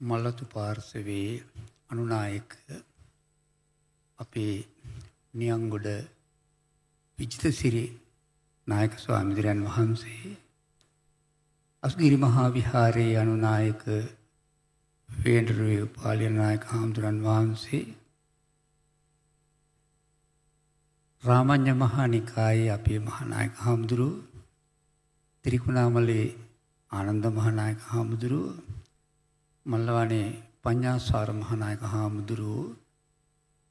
මල්ලතු පාර්ශවයේ අනුනායක අපේ නියංගොඩ විජිතසිරි නායක ස්වාමීන් වහන්සේ, අස්ගිරි මහා විහාරයේ අනුනායක වේන්ද්‍රවේ උපාලි නායක හාමුදුරන් වහන්සේ, රාමඤ්ඤ මහා නිකායේ අපේ මහානායක හාමුදුරුවෝ, ත්‍රිකුණාමලේ ආනන්ද මහානායක හාමුදුරුවෝ, මල්ලවනේ පඤ්ඤාසාර මහානායක හාමුදුරුවෝ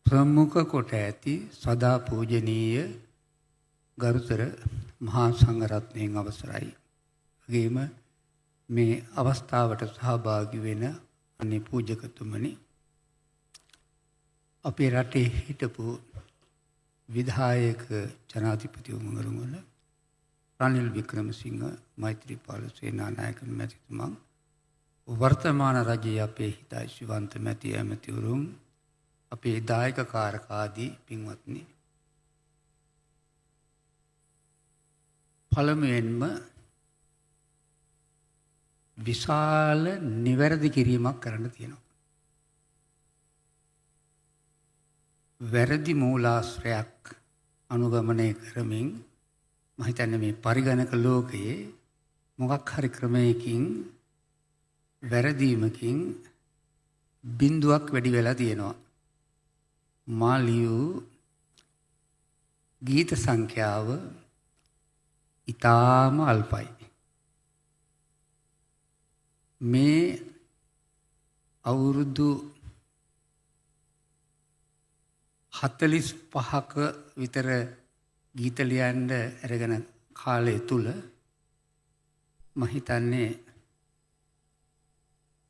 ප්‍රමුඛ කොට ඇති සදා පූජනීය ගරුතර මහා සංඝරත්නයන් අවසරයි. වගේම මේ අවස්ථාවට සහභාගී වෙන අනේ පූජකතුමනි, අපේ රටේ හිටපු විධායක ජනාධිපතිවරුන් රනිල් වික්‍රමසිංහ මෛත්‍රීපාල සේනානායක මැතිතුමන්, වර්තමාන රජයේ අපේ හිතයිසිවන්ත මැති ඇමතිවරුන්, අපේ දායක කාරකාදී පින්වත්නි, පළමුවෙන්ම විශාල නිවැරදි කිරීමක් කරන්න තියෙනවා. වැරදි මූලාශ්‍රයක් අනුගමනය කරමින් මම හිතන්නේ මේ පරිගණක ලෝකයේ මොකක් හරි ක්‍රමයකින් වැරදීමකින් බිඳුවක් වැඩි වෙලා තියෙනවා. මා ලියූ ගීත සංඛ්‍යාව ඉතාම අල්පයි. මේ අවුරුදු 45ක විතර ගීත ලියන්න අරගෙන කාලය තුල මම හිතන්නේ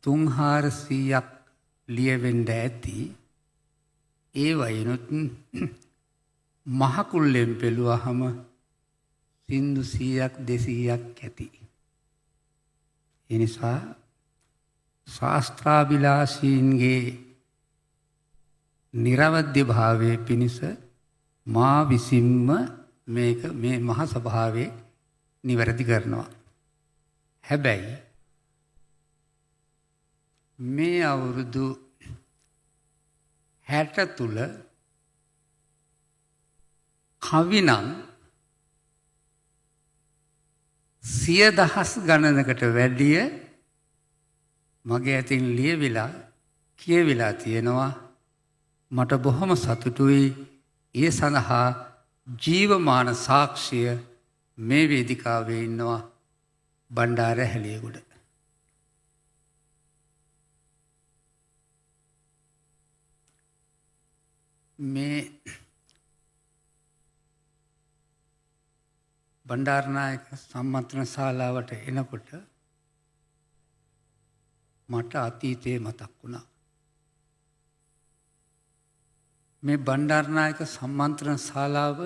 300ක් ලියවෙන්න ඇති. ඒ වයින්ොත් මහකුල්ලෙන් පෙළුවහම සින්දු 100ක් 200ක් ඇති. ඒ නිසා ශාස්ත්‍රාභිලාෂීන්ගේ නිර්වද්‍ය භාවයේ පිණිස මා විසින්ම මේ මහ සභාවේ නිවැරදි කරනවා. හැබැයි මේ අවුරුදු 60 තුල කවිනම් 100,000 ගණනකට වැඩිය මගේ අතින් ලියවිලා කියවිලා තියෙනවා. මට බොහොම සතුටුයි. ඒ සඳහා ජීවමාන සාක්ෂිය මේ වේදිකාවේ ඉන්නවා බණ්ඩාර හැලියගොඩ. මේ බණ්ඩාරනායක සම්මන්ත්‍රණ ශාලාවට එනකොට මට අතීතයේ මතක් වුණා. මේ බණ්ඩාරනායක සම්මන්ත්‍රණ ශාලාව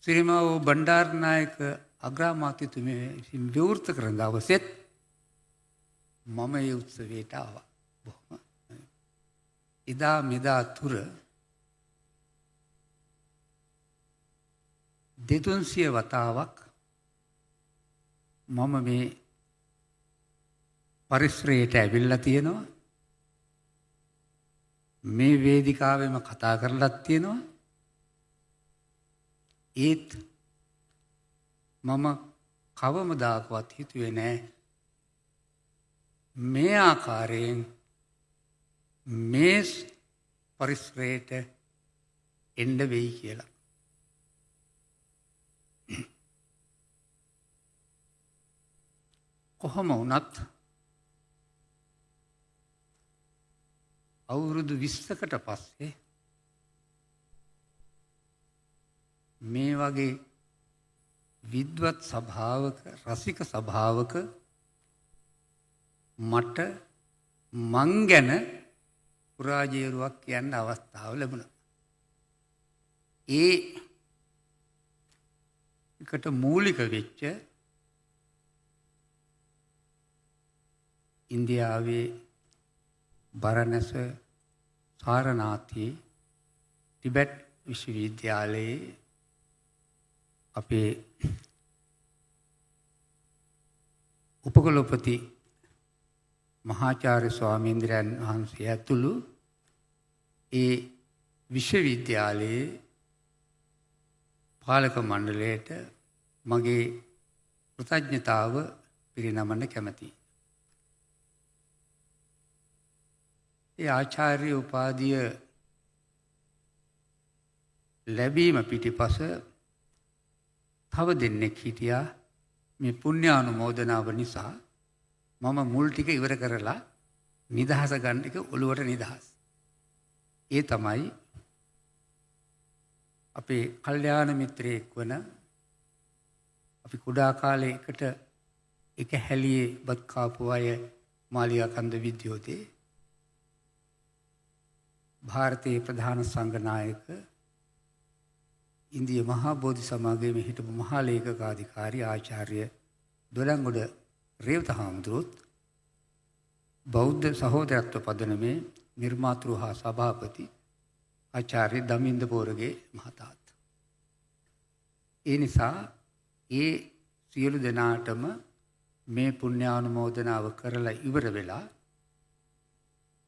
ශ්‍රීමව් බණ්ඩාරනායක අග්‍රාමාත්‍යතුමිය විසින් විවෘත කරන දවසෙත් මම ඒ උත්සවයට ආවා. බොහොම ඉදා මෙදා තුර 200 වතාවක් මම මේ පරිසරයට ඇවිල්ලා තියෙනවා. මේ වේදිකාවෙම කතා කරලත් තියෙනවා. ඒත් මම කවමදාකවත් හිතුවේ නෑ මේ ආකාරයෙන් මේ පරිසරයට එන්න වෙයි කියලා. කොහොම වුණත් අවුරුදු 20කට පස්සේ මේ වගේ විද්වත් සභාවක, රසික සභාවක මට මං ගැන පුරාජේරුවක් කියන්න අවස්ථාව ලැබුණා. ඒ එකට මූලික වෙච්ච ඉන්දියාවේ බරණැස සාරනාථී ටිබෙට් විශ්වවිද්‍යාලයේ අපේ උපකුලපති මහාචාර්ය ස්වාමීන්ද්‍රයන් වහන්සේ ඇතුළු ඒ විශ්වවිද්‍යාලයේ පාලක මණ්ඩලයට මගේ කෘතඥතාව පිරිනමන්න කැමැතියි. ඒ ආචාර්ය උපාධිය ලැබීම පිටිපස තව දෙන්නෙක් හිටියා. මේ පුණ්‍යානුමෝදනාව නිසා මම මුල් ටික ඉවර කරලා නිදහස ගන්න එක ඔළුවට නිදහස්. ඒ තමයි අපේ කල්යාණ මිත්‍රයෙක් වන අපි කුඩා කාලේ එකට එක හැලියේ බත් කාපු අය මාලියාකන්ද විද්‍යෝතේ ಭಾರತೀಯ ප්‍රධාන සංඝනායක ඉන්දිය මහා බෝධි සමාගමේ හිටපු මහා ලේකකාධිකාරී ආචාර්ය දොළංගොඩ රේවත හාමුදුරුවොත් බෞද්ධ සහෝදරත්ව පදනමේ නිර්මාතෘ හා සභාපති ආචාර්ය දමින්ද බෝරගේ මහතාත්. ඒ නිසා ඒ සියලු දෙනාටම මේ පුණ්‍යානුමෝදනාව කරලා ඉවර වෙලා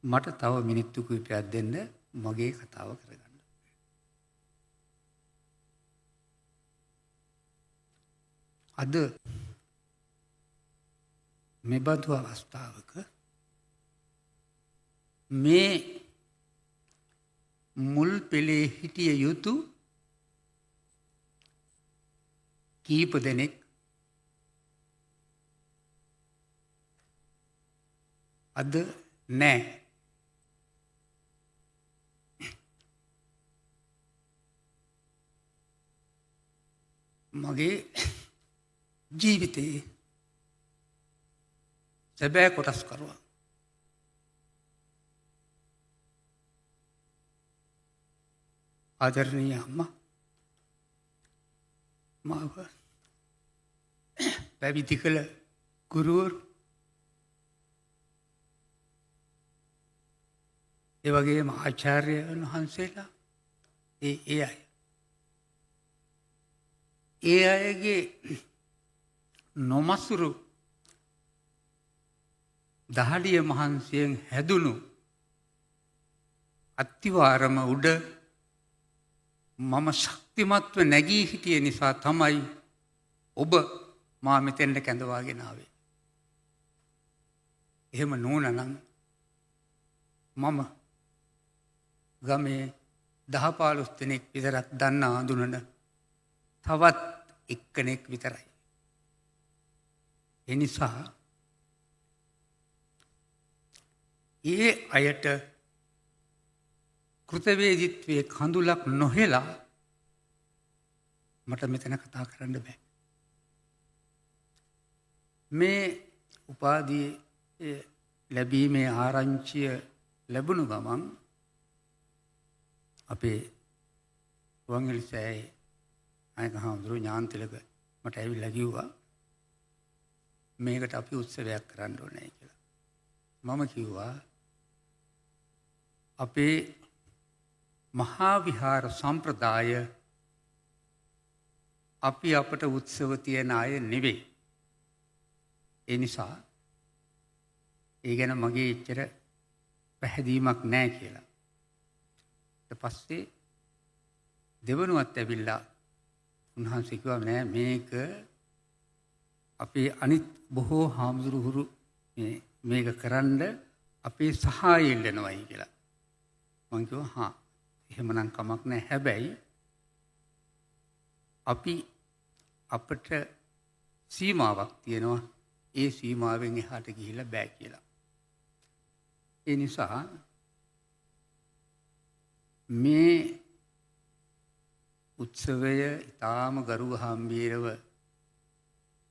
මට තව මිනිත්තු කිහිපයක් දෙන්න මගේ කතාව කරගන්න. අද මෙබඳු අවස්ථාවක මේ මුල් පෙළේ හිටිය යුතු කීප දෙනෙක් අද නැහැ. මගේ ජීවිතයේ සැබෑ කොටස් කරුවා. ආදරණීය අම්මා මාව පැවිදි කළ ගුරුවරු, ඒ වගේම ආචාර්යයන් වහන්සේලා, ඒ අය. ඒ අයගේ නොමසුරු දහඩිය මහන්සියෙන් හැදුණු අත්තිවාරම උඩ මම ශක්තිමත්ව නැගී හිටිය නිසා තමයි ඔබ මා මෙතෙන්ට කැඳවාගෙන ආවේ. එහෙම නෝනනම් මම ගමේ 10-15 දෙනෙක් විතරක් දන්න අඳුනන තවත් එක්කෙනෙක් විතරයි. ඒ නිසා ඒ අයට කෘතවේදීත්වයේ කඳුලක් නොහෙලා මට මෙතන කතා කරන්න බෑ. මේ උපාධිය ලැබීමේ ආරංචිය ලැබුණු ගමන් අපේ රුවන්වැලිසෑයේ අයක හාමුදුරුවෝ ඥානතිලක මට ඇවිල්ලා කිව්වා මේකට අපි උත්සවයක් කරන්න ඕනේ කියලා. මම කිව්වා අපේ මහා විහාර සම්ප්‍රදාය අපි අපට උත්සව තියන අය නෙවෙයි. ඒ නිසා ඒ ගැන මගේ එච්චර පැහැදීමක් නැහැ කියලා. ඊට පස්සේ දෙවනුවත් ඇවිල්ලා උන්වහන්සේ කිව්වා නෑ මේක අපේ අනිත් බොහෝ හාමුදුරුවරු මේක කරන්න අපේ සහාය ඉල්ලනවායි කියලා. මං කිව්වා හා එහෙමනම් කමක් නැහැ. හැබැයි අපි අපට සීමාවක් තියෙනවා. ඒ සීමාවෙන් එහාට ගිහිල්ලා බෑ කියලා. ඒ නිසා මේ උත්සවය ඊටාම ගරු ගම්භීරව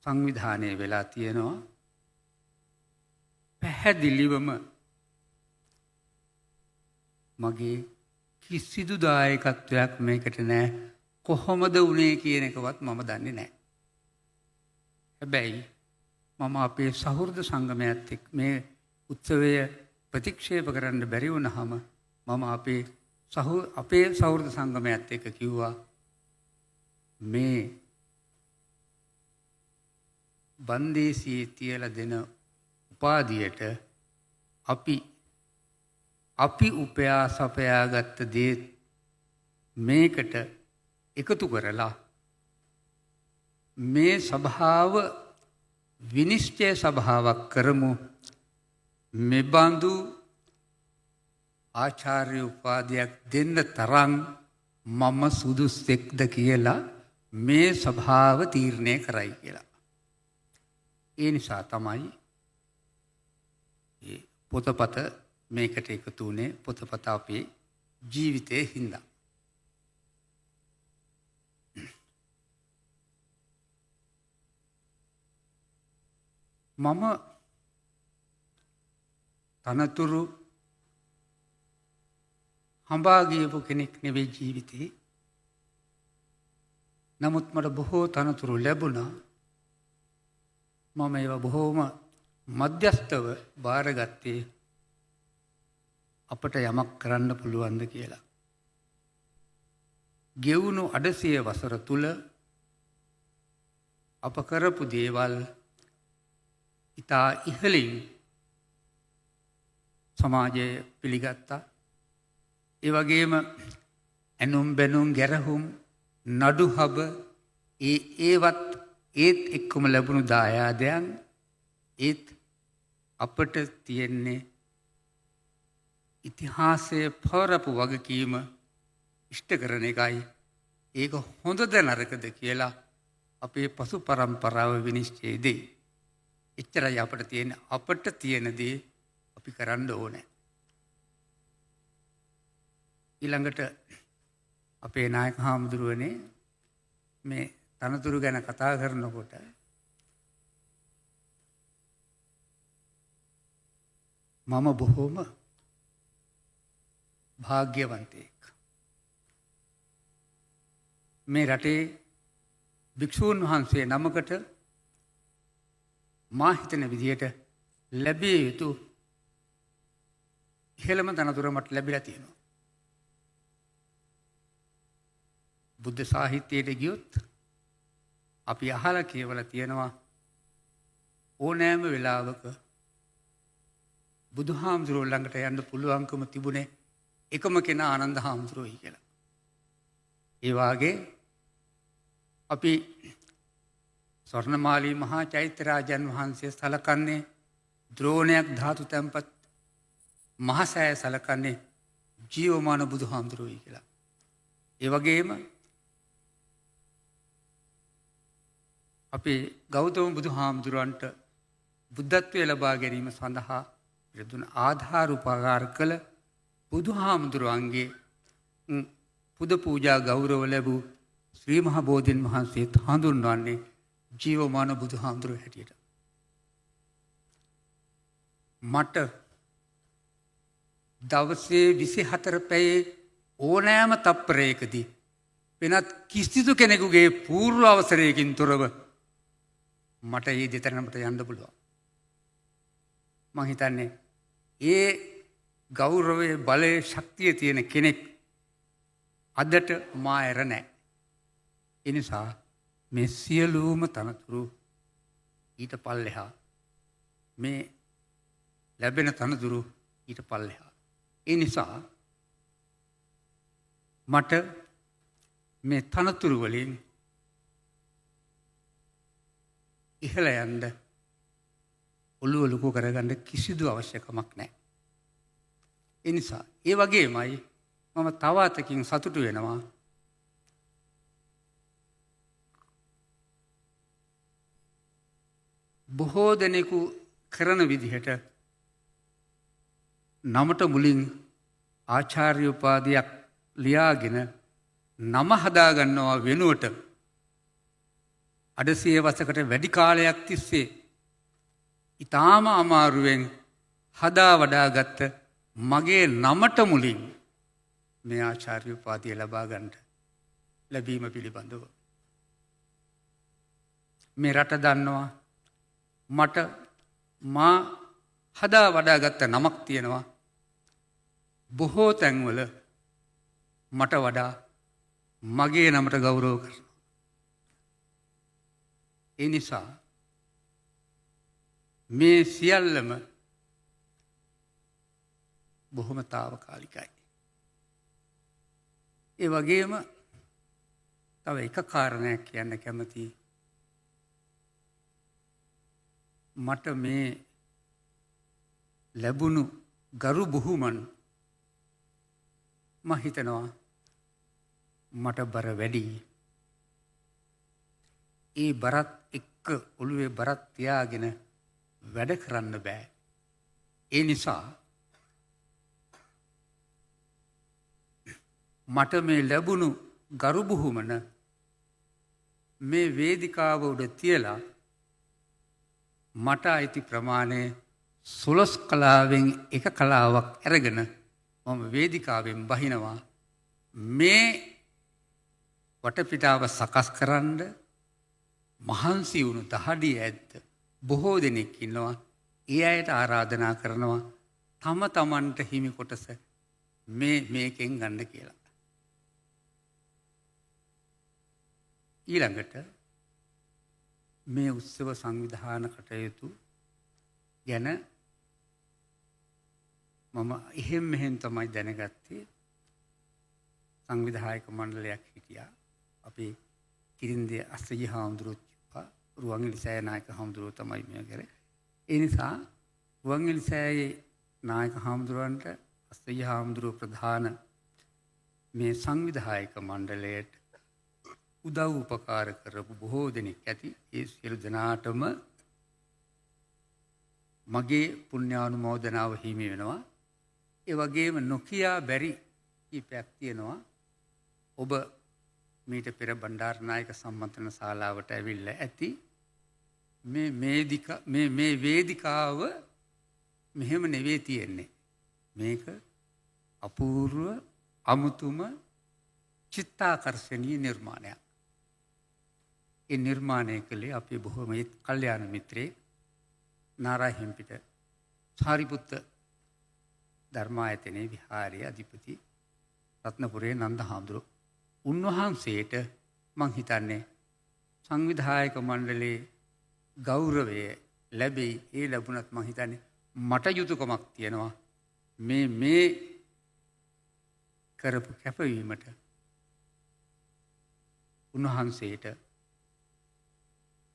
සංවිධානය වෙලා තියෙනවා. පැහැදිලිවම මගේ කිසිදු දායකත්වයක් මේකට නැහැ. කොහොමද වුනේ කියන එකවත් මම දන්නේ නැහැ. හැබැයි මම අපේ සහෘද සංගමයත් එක්ක මේ උත්සවය ප්‍රතික්ෂේප කරන්න බැරි වුණාම මම අපේ සහෘද සංගමයත් එක්ක කිව්වා මේ බන්දේසියේ තියලා දෙන උපාධියට අපි උපයා සපයාගත්ත දේ මේකට එකතු කරලා මේ සභාව විනිශ්චය සභාවක් කරමු. මෙබඳු ආචාර්ය උපාධියක් දෙන්න තරම් මම සුදුස්සෙක්ද කියලා මේ සභාව තීරණය කරයි කියලා. ඒ නිසා තමයි පොතපත මේකට එකතු වුණේ. පොතපත අපේ ජීවිතයේ හින්දා. මම තනතුරු හඹා ගියපු කෙනෙක් නෙවෙයි ජීවිතේ. නමුත් මට බොහෝ තනතුරු ලැබුණා. මම ඒවා බොහෝම මධ්‍යස්ථව බාරගත්තේ අපට යමක් කරන්න පුළුවන්ද කියලා. ගෙවුණු 800 වසර තුල අප කරපු දේවල් ඉතා ඉහළින් සමාජය පිළිගත්තා. ඒ වගේම ඇනුම් බැනුම් ගැරහුම් නඩු හබ ඒවත් ඒත් එක්කම ලැබුණු දායාදයන් ඒත් අපට තියෙන්නේ ඉතිහාසයේ පවරපු වගකීම ඉෂ්ට කරන එකයි. ඒක හොඳද නරකද කියලා අපේ පසු පරම්පරාව විනිශ්චය දෙයි. එච්චරයි අපට තියෙන දේ අපි කරන්න ඕනේ. ඊළඟට අපේ නායක හාමුදුරුවනේ මේ තනතුරු ගැන කතා කරනකොට මම බොහෝම භාග්‍යවන්තයෙක්. මේ රටේ භික්ෂූන් වහන්සේ නමකට මා හිතන විදියට ලැබිය යුතු ඉහළම තනතුර මට ලැබිලා තියෙනවා. බුද්ධ සාහිත්‍යයට ගියොත් අපි අහලා කියවලා තියෙනවා ඕනෑම වෙලාවක බුදුහාමුදුරුවෝ ළඟට යන්න පුළුවන්කම තිබුණේ එකම කෙනා ආනන්ද හාමුදුරුවෝයි කියලා. ඒ වාගේ අපි ස්වර්ණමාලී මහා චෛත්‍යරාජන් වහන්සේ සලකන්නේ ද්‍රෝණයක් ධාතු තැන්පත් මහසෑය සලකන්නේ ජීවමාන බුදුහාමුදුරුවෝයි කියලා. ඒ වගේම අපේ ගෞතම බුදුහාමුදුරුවන්ට බුද්ධත්වය ලබා ගැනීම සඳහා යදුන ආධාර උපකාර කළ බුදුහාමුදුරුවන්ගේ පුද පූජා ගෞරව ලැබූ ශ්‍රී මහා බෝධීන් වහන්සේත් හඳුන්වන්නේ ජීවමාන බුදුහාමුදුරුවෝ හැටියට. මට දවසේ 24 පැයේ ඕනෑම තප්පරයකදී වෙනත් කිසිදු කෙනෙකුගේ පූර්ව අවසරයකින් තොරව මට මේ දෙතැනකට යන්න පුළුවන්. මම හිතන්නේ ඒ ගෞරවයේ බලයේ ශක්තිය තියෙන කෙනෙක් අදට මා ඇර නැහැ. ඒ නිසා මේ සියලුම තනතුරු ඊට පල්ලෙහා මේ ලැබෙන තනතුරු ඊට පල්ලෙහා. ඒ නිසා මට මේ තනතුරු වලින් ඉහළ යන්න ඔළුව ලොකු කරගන්න කිසිදු අවශ්‍යකමක් නැහැ. ඒ නිසා ඒ වගේමයි මම තව අතකින් සතුටු වෙනවා බොහෝ දෙනෙකු කරන විදිහට නමට මුලින් ආචාර්ය උපාධියක් ලියාගෙන නම හදාගන්නවා වෙනුවට 800 වසරකට වැඩි කාලයක් තිස්සේ ඊටාම අමාරුවෙන් හදා වඩාගත්ත මගේ නමට මුලින් මේ ආචාර්ය උපාධිය ලබා ගන්නට ලැබීම පිළිබඳව මේ රට දන්නවා මට මා හදා වඩාගත්ත නමක් තියෙනවා. බොහෝ තැන්වල මට වඩා මගේ නමට ගෞරව කරනවා. ඒ නිසා මේ සියල්ලම බොහොම తాවකාලිකයි. ඒ වගේම තව එක කාරණයක් කියන්න කැමතියි. මට මේ ලැබුණු ගරු බුහුමන් මම හිතනවා මට බර වැඩි. ඒ බරත් එක්ක ඔළුවේ බරත් තියාගෙන වැඩ කරන්න බෑ. ඒ නිසා මට මේ ලැබුණු ගරු බුහුමන මේ වේදිකාව උඩ තියලා මට අයිති ප්‍රමාණය 16 කලාවෙන් එක කලාවක් අරගෙන මම වේදිකාවෙන් බහිනවා. මේ වටපිටාව සකස් කරන්න මහන්සි වුණු දහඩිය ඇත්ත බොහෝ දෙනෙක් ඉන්නවා. ඒ අයට ආරාධනා කරනවා තම තමන්ට හිමි කොටස මේකෙන් ගන්න කියලා. ඊළඟට මේ උත්සව සංවිධාන කටයුතු ගැන මම එහෙම් මෙහෙන් තමයි දැනගත්තේ. සංවිධායක මණ්ඩලයක් හිටියා. අපේ කිරින්දේ අස්සජි හාමුදුරුවෝ රුවන්වැලි සෑය නායක හාමුදුරුවෝ තමයි මේ කරේ. ඒ නිසා රුවන්වැලි සෑයේ නායක හාමුදුරුවන්ට අස්සජි හාමුදුරුවෝ ප්‍රධාන මේ සංවිධායක මණ්ඩලයට උදව් උපකාර කරපු බොහෝ දෙනෙක් ඇති. ඒ සියලු දෙනාටම මගේ පුණ්‍යානුමෝදනාව හිමි වෙනවා. ඒ වගේම නොකියා බැරි කීපයක් තියෙනවා. ඔබ මීට පෙර බණ්ඩාරනායක සම්මන්ත්‍රණ ශාලාවට ඇවිල්ලා ඇති. මේ වේදිකාව මෙහෙම නෙවෙයි තියෙන්නේ. මේක අපූර්ව අමුතුම චිත්තාකර්ෂණීය නිර්මාණයක්. ඒ නිර්මාණය කළේ අපේ බොහොම කල්යාණ මිත්‍රයෙක් නාරාහෙම්පිට සාරිපුත්ත ධර්මායතනයේ විහාරයේ අධිපති රත්නපුරේ නන්ද හාමුදුරුවෝ. උන්වහන්සේට මං හිතන්නේ සංවිධායක මණ්ඩලයේ ගෞරවය ලැබෙයි. ඒ ලැබුණත් මං හිතන්නේ මට යුතුයකමක් තියෙනවා මේ කරපු කැපවීමට උන්වහන්සේට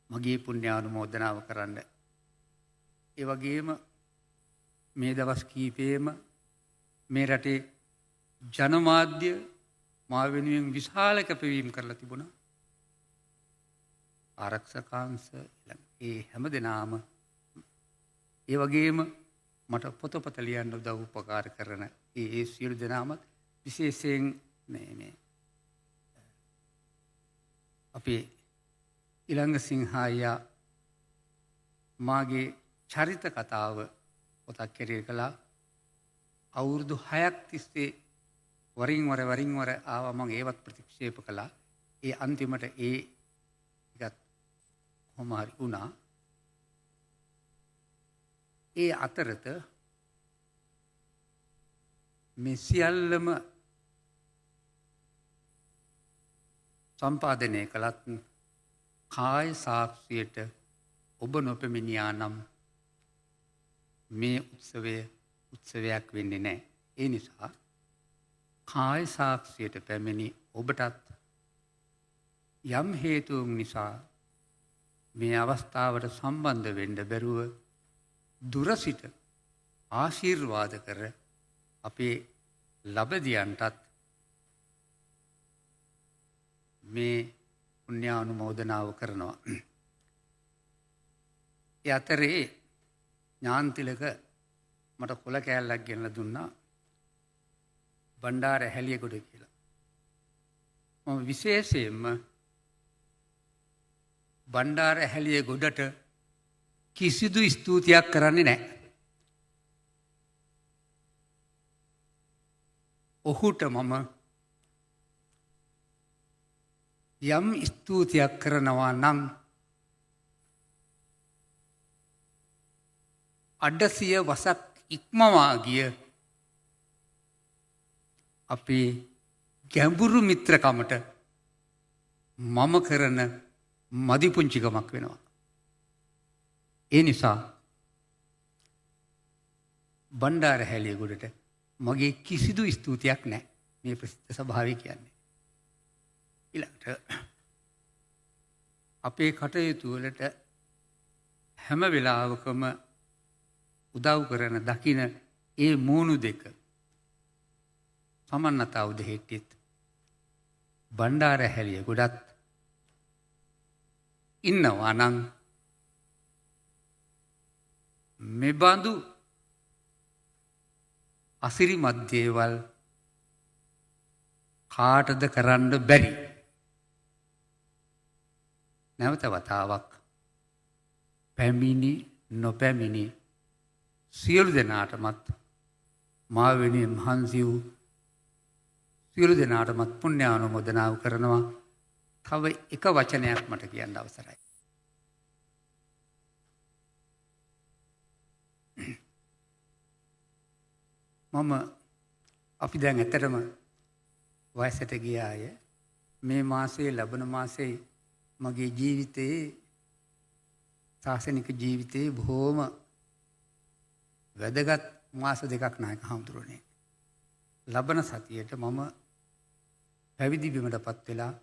මගේ පුණ්‍යානුමෝදනාව කරන්න. ඒ වගේම මේ දවස් කීපෙම මේ රටේ ජනමාධ්‍ය මා වෙනුවෙන් විශාල කැපවීම් කරලා තිබුණා. ආරක්ෂකාංශ ඒ හැම දෙනාම ඒ වගේම මට පොතපත ලියන්න උදව් උපකාර කරන ඒ සියලු දෙනාමත් විශේෂයෙන් මේ අපේ ඊළඟ සිංහායා මාගේ චරිත කතාව පොතක් කෙරේ කළා. අවුරුදු 6ක් තිස්සේ වරින් වර ආවා. මම ඒවත් ප්‍රතික්ෂේප කළා. ඒ අන්තිමට ටිකත් කොහොම හරි වුණා. ඒ අතරත මේ සියල්ලම සම්පාදනය කළත් කාය සාක්ෂියට ඔබ නොපෙමිණියා නම් මේ උත්සවයක් වෙන්නේ නැහැ. ඒ නිසා කාය සාක්ෂියට පැමිණි ඔබටත් යම් හේතුන් නිසා මේ අවස්ථාවට සම්බන්ධ වෙන්න බැරුව දුර සිට ආශිර්වාද කර අපේ ලබදියන්ටත් මේ පුණ්‍යානුමෝදනාව කරනවා. ඒ අතරේ ඥාන්තිලක මට කොළ කෑල්ලක් ගෙනලා දුන්නා. බණ්ඩාර හැලියගොඩ කියලා. මම විශේෂයෙන්ම බණ්ඩාර හැලියගොඩට කිසිදු ස්තුතියක් කරන්නේ නැහැ. ඔහුට මම යම් ස්තුතියක් කරනවා නම් අඩසිය වසක් ඉක්මවා ගිය අපේ ගැඹුරු මිත්‍රකමට මම කරන මදිපුංචිකමක් වෙනවා. ඒ නිසා බණ්ඩාර හැලියගොඩට මගේ කිසිදු ස්තුතියක් නැහැ මේ ප්‍රසිද්ධ ස්වභාවය කියන්නේ. ඊළඟට අපේ කටයුතු වලට හැම වෙලාවකම උදව් කරන දකින ඒ මූණු දෙක සමන්නතා උදෙහෙට්ටිත් බණ්ඩාර හැලිය ගොඩත් ඉන්නවා නම් මෙබඳු අසිරිමත් දේවල් කාටද කරන්න බැරි. නැවත වතාවක් පැමිණි නොපැමිණි සියලු දෙනාටමත් මා වෙනුවෙන් මහන්සි වූ සියලු දෙනාටමත් පුණ්‍යානුමෝදනාව කරනවා. තව එක වචනයක් මට කියන්න අවසරයි. අපි දැන් ඇත්තටම වයසට ගිය අය. මේ මාසයේ ලබන මාසයේ මගේ ජීවිතයේ ශාසනික ජීවිතයේ බොහෝම වැදගත් මාස දෙකක් නායක හඳුරන්නේ. ලබන සතියට මම පැවිදි බිමටපත් වෙලා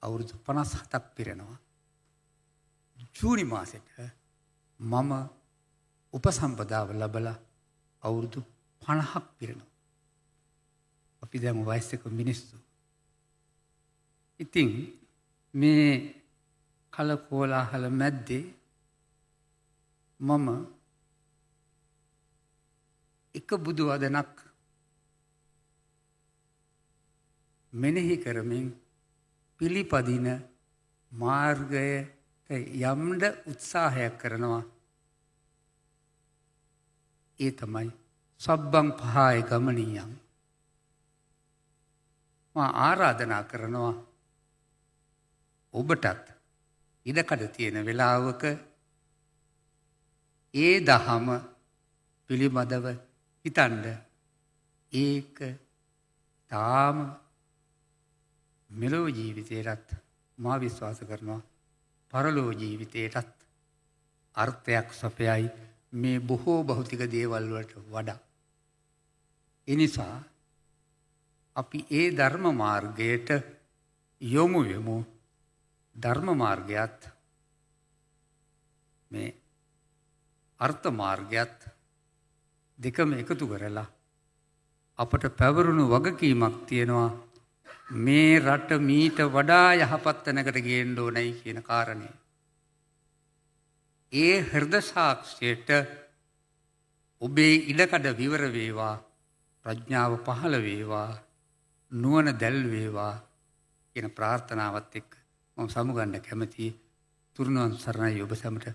අවුරුදු 57ක් පිරෙනවා. ජූනි මාසෙට මම උපසම්පදාව ලැබලා අවුරුදු 50ක් පිරෙනවා. අපි දැන් වයසක මිනිස්සු. ඉතින් මේ කලකෝලාහල මැද්දේ මම එක බුදු වදනක් මෙනෙහි කරමින් පිළිපදින මාර්ගයට යම්ඩ උත්සාහයක් කරනවා. ඒ තමයි සබ්බං පහය ගමනියම්. මා ආරාධනා කරනවා ඔබටත් ඉඩකඩ තියෙන වෙලාවක ඒ දහම පිළිබඳව හිතන්න. ඒක තාම මෙලොව ජීවිතයටත් මා විශ්වාස කරනවා පරලොව ජීවිතයටත් අර්ථයක් සපයයි මේ බොහෝ භෞතික දේවල් වලට වඩා. එනිසා අපි ඒ ධර්ම මාර්ගයට යොමු වෙමු. ධර්ම මාර්ගයත් මේ අර්ථ මාර්ගයත් දෙකම එකතු කරලා අපට පැවරුණු වගකීමක් තියෙනවා මේ රට මීට වඩා යහපත් තැනකට ගේන්න ඕනයි කියන කාරණය. ඒ හෘද සාක්ෂියට ඔබේ ඉඩකඩ විවර වේවා, ප්‍රඥාව පහළ වේවා, නුවණ දැල් වේවා කියන ප්‍රාර්ථනාවත් එක්ක මම සමුගන්න කැමතියි. තුරුණුවන් සරණයි ඔබ සැමට.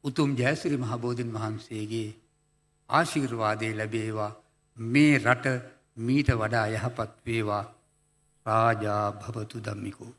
උතුම් ජයශ්‍රී මහ බෝධින් වහන්සේගේ ආශිර්වාදේ ලැබේවා. මේ රට මීට වඩා යහපත් වේවා. රාජා භවතු ධම්මිකෝ.